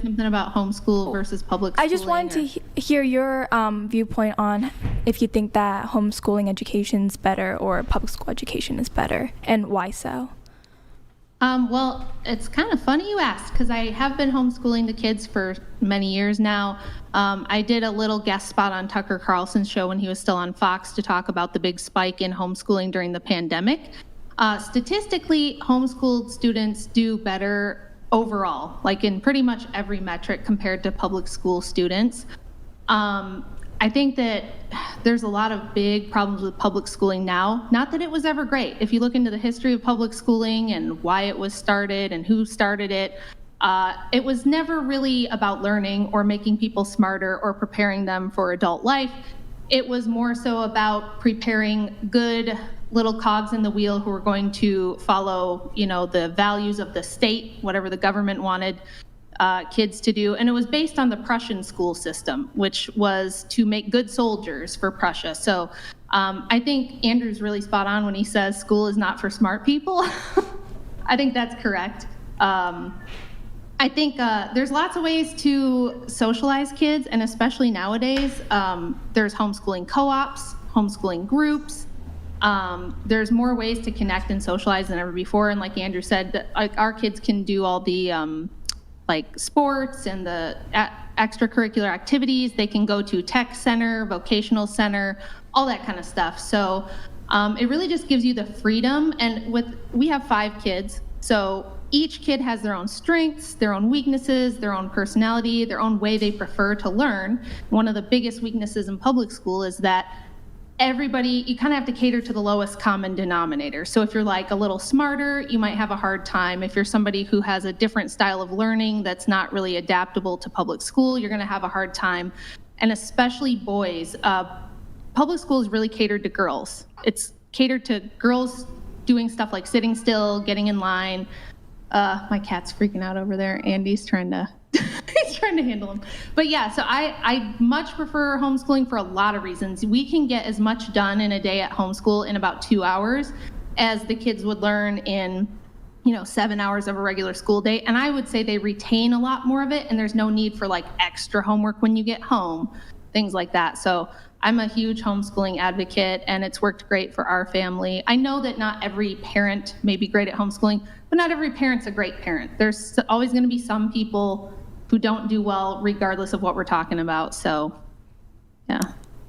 Something about homeschool versus public schooling? I just wanted to hear your viewpoint on if you think that homeschooling education is better or public school education is better, and why so. Well, it's kind of funny you asked, because I have been homeschooling the kids for many years now. I did a little guest spot on Tucker Carlson's show when he was still on Fox to talk about the big spike in homeschooling during the pandemic. Statistically, homeschooled students do better overall, like in pretty much every metric compared to public school students. I think that there's a lot of big problems with public schooling now. Not that it was ever great. If you look into the history of public schooling and why it was started and who started it was never really about learning or making people smarter or preparing them for adult life. It was more so about preparing good little cogs in the wheel who were going to follow, the values of the state, whatever the government wanted kids to do. And it was based on the Prussian school system, which was to make good soldiers for Prussia. So I think Andrew's really spot on when he says school is not for smart people. I think that's correct. I think there's lots of ways to socialize kids, and especially nowadays, there's homeschooling co-ops, homeschooling groups. There's more ways to connect and socialize than ever before. And like Andrew said, our kids can do all the sports and the extracurricular activities. They can go to tech center, vocational center, all that kind of stuff. So it really just gives you the freedom. And we have 5 kids, so each kid has their own strengths, their own weaknesses, their own personality, their own way they prefer to learn. One of the biggest weaknesses in public school is that you kind of have to cater to the lowest common denominator. So if you're like a little smarter, you might have a hard time. If you're somebody who has a different style of learning that's not really adaptable to public school, you're going to have a hard time. And especially boys, public school is really catered to girls. It's catered to girls doing stuff like sitting still, getting in line. My cat's freaking out over there. Andy's trying to he's trying to handle him. But yeah, so I much prefer homeschooling for a lot of reasons. We can get as much done in a day at homeschool in about 2 hours as the kids would learn in 7 hours of a regular school day. And I would say they retain a lot more of it, and there's no need for like extra homework when you get home, things like that. So I'm a huge homeschooling advocate, and it's worked great for our family. I know that not every parent may be great at homeschooling, but not every parent's a great parent. There's always going to be some people who don't do well regardless of what we're talking about. So yeah,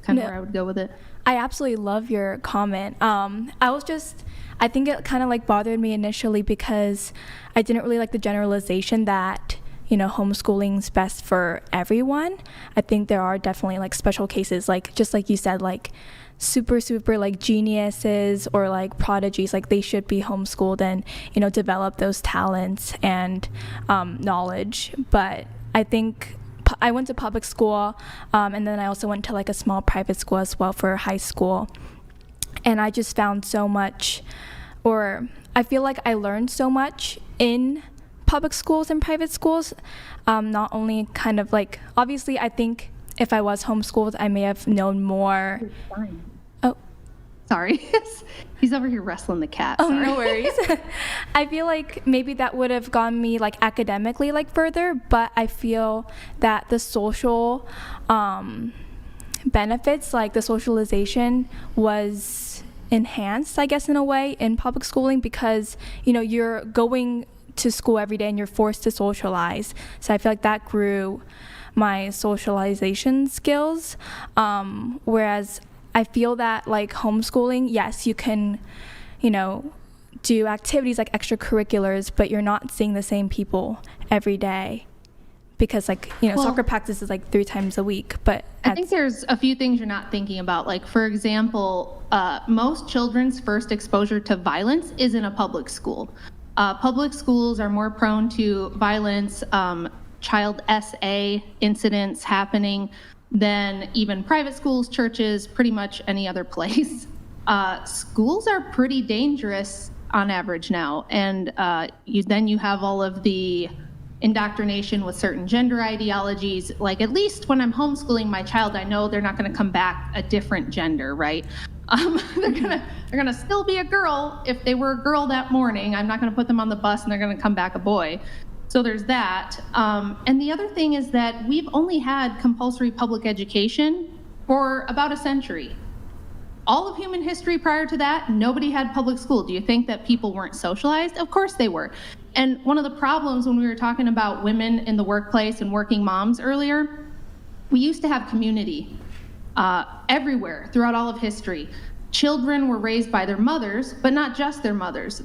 kind of where I would go with it. I absolutely love your comment. I think it kind of like bothered me initially because I didn't really like the generalization that homeschooling's best for everyone. I think there are definitely like special cases, like just like you said, like super like geniuses or like prodigies, like they should be homeschooled and develop those talents and knowledge. But I think I went to public school, and then I also went to like a small private school as well for high school, and I just found so much, or I feel like I learned so much in public schools and private schools. Not only kind of like, obviously I think if I was homeschooled I may have known more. Oh, sorry. He's over here wrestling the cat. Oh, sorry. No worries. I feel like maybe that would have gotten me like academically like further, but I feel that the social benefits, like the socialization, was enhanced, I guess, in a way in public schooling, because you're going to school every day and you're forced to socialize. So I feel like that grew my socialization skills, whereas I feel that like homeschooling, yes, you can do activities like extracurriculars, but you're not seeing the same people every day, because like soccer practice is like 3 times a week. But I think there's a few things you're not thinking about. Like, for example, most children's first exposure to violence is in a public school. Public schools are more prone to violence, child SA incidents happening than even private schools, churches, pretty much any other place. Schools are pretty dangerous on average now, and then you have all of the indoctrination with certain gender ideologies. Like, at least when I'm homeschooling my child, I know they're not going to come back a different gender, right? They're gonna still be a girl if they were a girl that morning. I'm not gonna put them on the bus and they're gonna come back a boy. So there's that. And the other thing is that we've only had compulsory public education for about a century. All of human history prior to that, nobody had public school. Do you think that people weren't socialized? Of course they were. And one of the problems when we were talking about women in the workplace and working moms earlier, we used to have community everywhere throughout all of history. Children were raised by their mothers, but not just their mothers.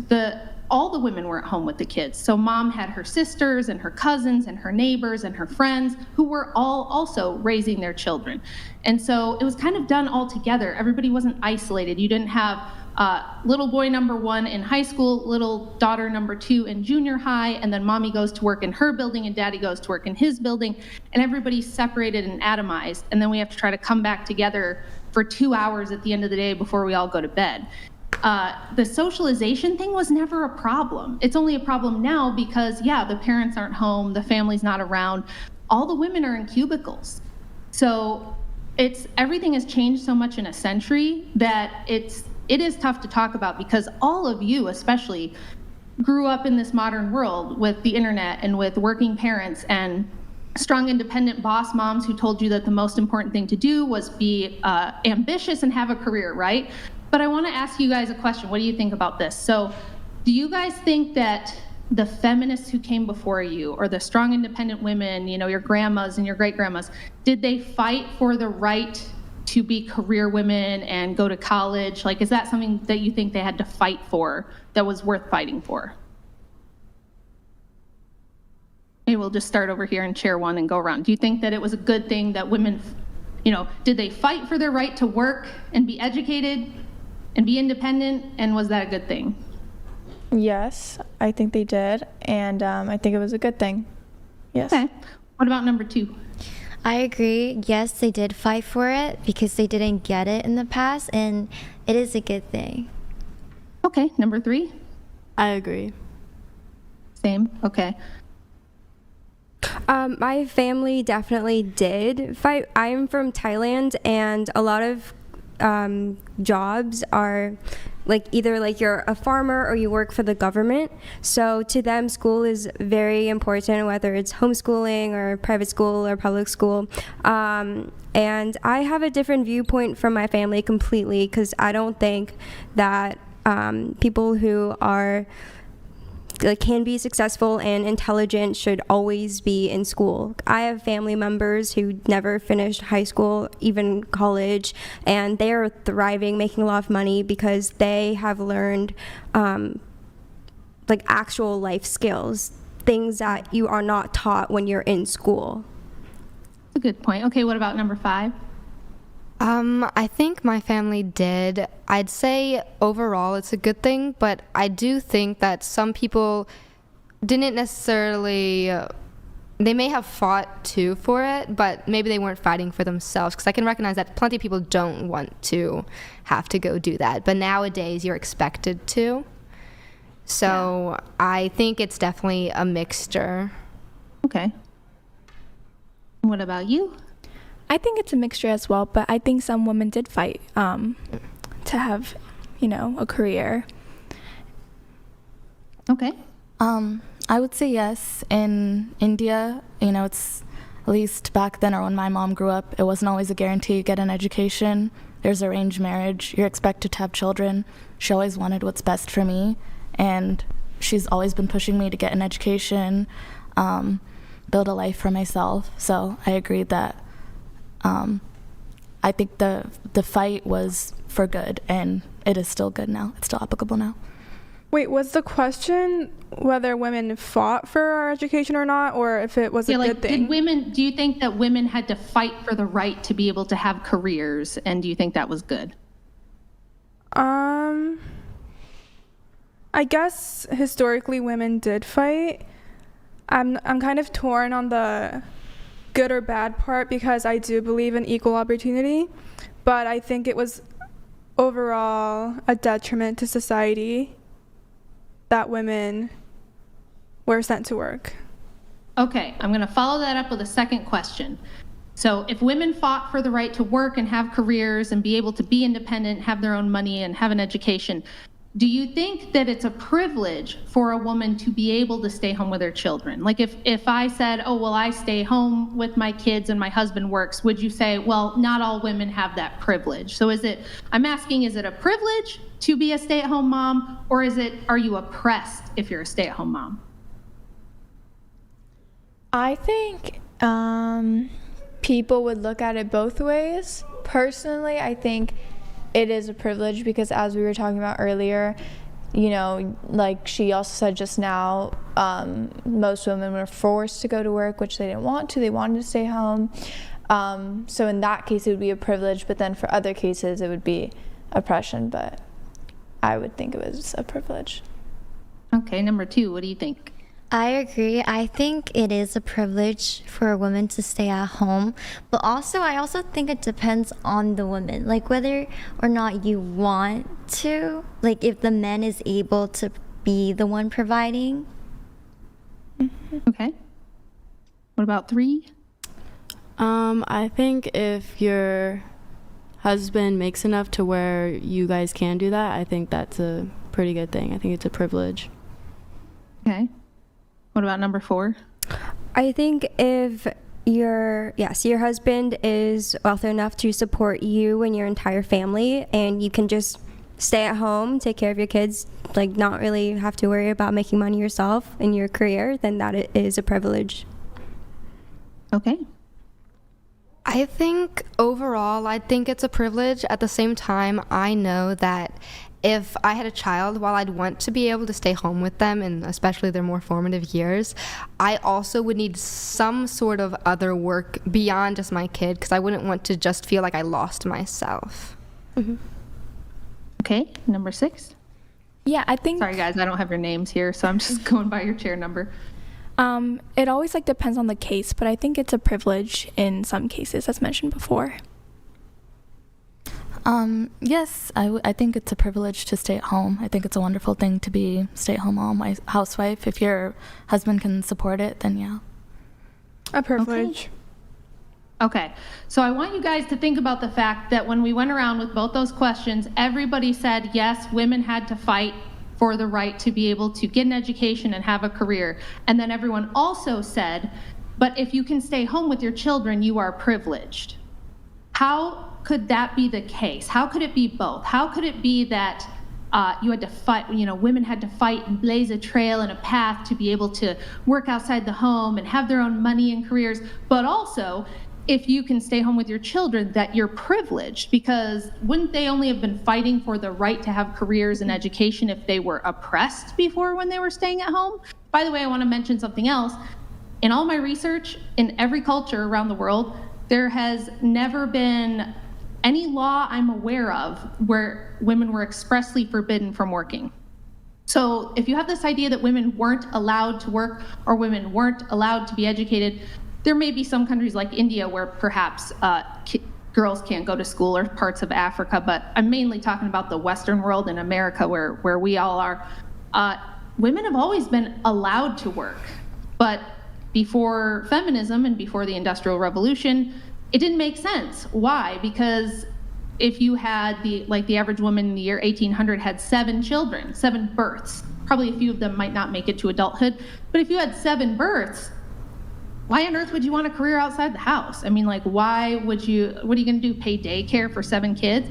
All the women were at home with the kids. So mom had her sisters and her cousins and her neighbors and her friends who were all also raising their children. And so it was kind of done all together. Everybody wasn't isolated. You didn't have little boy number 1 in high school, little daughter number 2 in junior high, and then mommy goes to work in her building and daddy goes to work in his building, and everybody's separated and atomized. And then we have to try to come back together for 2 hours at the end of the day before we all go to bed. The socialization thing was never a problem. It's only a problem now because, yeah, the parents aren't home, the family's not around, all the women are in cubicles. So everything has changed so much in a century that it is tough to talk about, because all of you especially grew up in this modern world with the internet and with working parents and strong independent boss moms who told you that the most important thing to do was be ambitious and have a career, right? But I want to ask you guys a question. What do you think about this? So do you guys think that the feminists who came before you, or the strong independent women, your grandmas and your great grandmas, did they fight for the right to be career women and go to college? Like, is that something that you think they had to fight for that was worth fighting for? Maybe we'll just start over here in chair 1 and go around. Do you think that it was a good thing that women, did they fight for their right to work and be educated and be independent, and was that a good thing? Yes, I think they did, and I think it was a good thing. Yes. Okay. What about number 2? I agree. Yes, they did fight for it because they didn't get it in the past, and it is a good thing. Okay. Number 3? I agree. Same. Okay. My family definitely did fight. I'm from Thailand, and a lot of jobs are either you're a farmer or you work for the government. So to them, school is very important, whether it's homeschooling or private school or public school. And I have a different viewpoint from my family completely, because I don't think that people who are can be successful and intelligent should always be in school. I have family members who never finished high school, even college, and they are thriving, making a lot of money because they have learned actual life skills, things that you are not taught when you're in school. That's a good point. Okay, what about number 5? I think my family did. I'd say overall it's a good thing, but I do think that some people didn't necessarily, they may have fought too for it, but maybe they weren't fighting for themselves, because I can recognize that plenty of people don't want to have to go do that, but nowadays you're expected to. So yeah. I think it's definitely a mixture. Okay. What about you? I think it's a mixture as well, but I think some women did fight to have, a career. Okay. I would say yes. In India, it's, at least back then or when my mom grew up, it wasn't always a guarantee you get an education. There's arranged marriage. You're expected to have children. She always wanted what's best for me, and she's always been pushing me to get an education, build a life for myself. So I agree that I think the fight was for good, and it is still good now. It's still applicable now. Wait, was the question whether women fought for our education or not, or if it was a good thing? Do you think that women had to fight for the right to be able to have careers, and do you think that was good? I guess historically women did fight. I'm kind of torn on the good or bad part, because I do believe in equal opportunity, but I think it was overall a detriment to society that women were sent to work. Okay, I'm going to follow that up with a second question. So if women fought for the right to work and have careers and be able to be independent, have their own money and have an education, do you think that it's a privilege for a woman to be able to stay home with her children? Like if I said, oh, well, I stay home with my kids and my husband works, would you say, well, not all women have that privilege? So I'm asking, is it a privilege to be a stay-at-home mom, or are you oppressed if you're a stay-at-home mom? I think people would look at it both ways. Personally, I think it is a privilege because, as we were talking about earlier, like she also said just now, most women were forced to go to work, which they didn't want to. They wanted to stay home. So in that case, it would be a privilege, but then for other cases, it would be oppression. But I would think it was a privilege. Okay, number 2, what do you think? I agree. I think it is a privilege for a woman to stay at home, but I also think it depends on the woman, like whether or not you want to, like if the man is able to be the one providing. Okay. What about 3? I think if your husband makes enough to where you guys can do that, I think that's a pretty good thing. I think it's a privilege. Okay. What about number 4? I think if your husband is wealthy enough to support you and your entire family, and you can just stay at home, take care of your kids, like not really have to worry about making money yourself in your career, then that is a privilege. Okay. I think overall, I think it's a privilege. At the same time, I know that if I had a child, while I'd want to be able to stay home with them, and especially their more formative years, I also would need some sort of other work beyond just my kid, because I wouldn't want to just feel like I lost myself. Mm-hmm. Okay, number 6. Yeah, I think. Sorry guys, I don't have your names here, so I'm just going by your chair number. It always depends on the case, but I think it's a privilege in some cases, as mentioned before. Yes, I think it's a privilege to stay at home. I think it's a wonderful thing to be stay-at-home mom, housewife. If your husband can support it, then yeah. A privilege. Okay, so I want you guys to think about the fact that when we went around with both those questions, everybody said, yes, women had to fight for the right to be able to get an education and have a career. And then everyone also said, but if you can stay home with your children, you are privileged. How could that be the case? How could it be both? How could it be that you had to fight, women had to fight and blaze a trail and a path to be able to work outside the home and have their own money and careers, but also if you can stay home with your children, that you're privileged? Because wouldn't they only have been fighting for the right to have careers and education if they were oppressed before when they were staying at home? By the way, I want to mention something else. In all my research, in every culture around the world, there has never been any law I'm aware of where women were expressly forbidden from working. So if you have this idea that women weren't allowed to work or women weren't allowed to be educated, there may be some countries like India where perhaps girls can't go to school, or parts of Africa, but I'm mainly talking about the Western world in America where we all are. Women have always been allowed to work, but before feminism and before the Industrial Revolution, it didn't make sense. Why? Because if you had the average woman in the year 1800 had 7 children, 7 births, probably a few of them might not make it to adulthood, but if you had 7 births, why on earth would you want a career outside the house? I mean, why would you, what are you gonna do, pay daycare for 7 kids?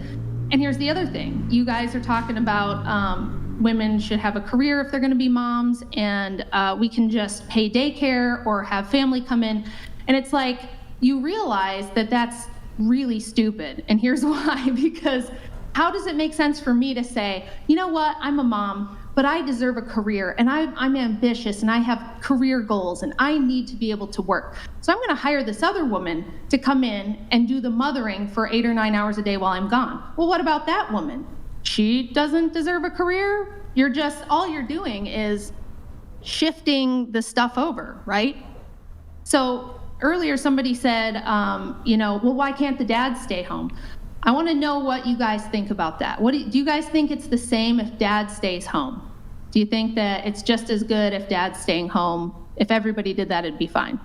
And here's the other thing. You guys are talking about women should have a career if they're gonna be moms, and we can just pay daycare or have family come in. And it's like, you realize that that's really stupid. And here's why, because how does it make sense for me to say, you know what, I'm a mom, but I deserve a career, and I'm ambitious, and I have career goals, and I need to be able to work. So I'm gonna hire this other woman to come in and do the mothering for 8 or 9 hours a day while I'm gone. Well, what about that woman? She doesn't deserve a career? All you're doing is shifting the stuff over, right? So earlier somebody said, well, why can't the dad stay home? I want to know what you guys think about that. Do you guys think it's the same if dad stays home? Do you think that it's just as good if dad's staying home? If everybody did that, it'd be fine?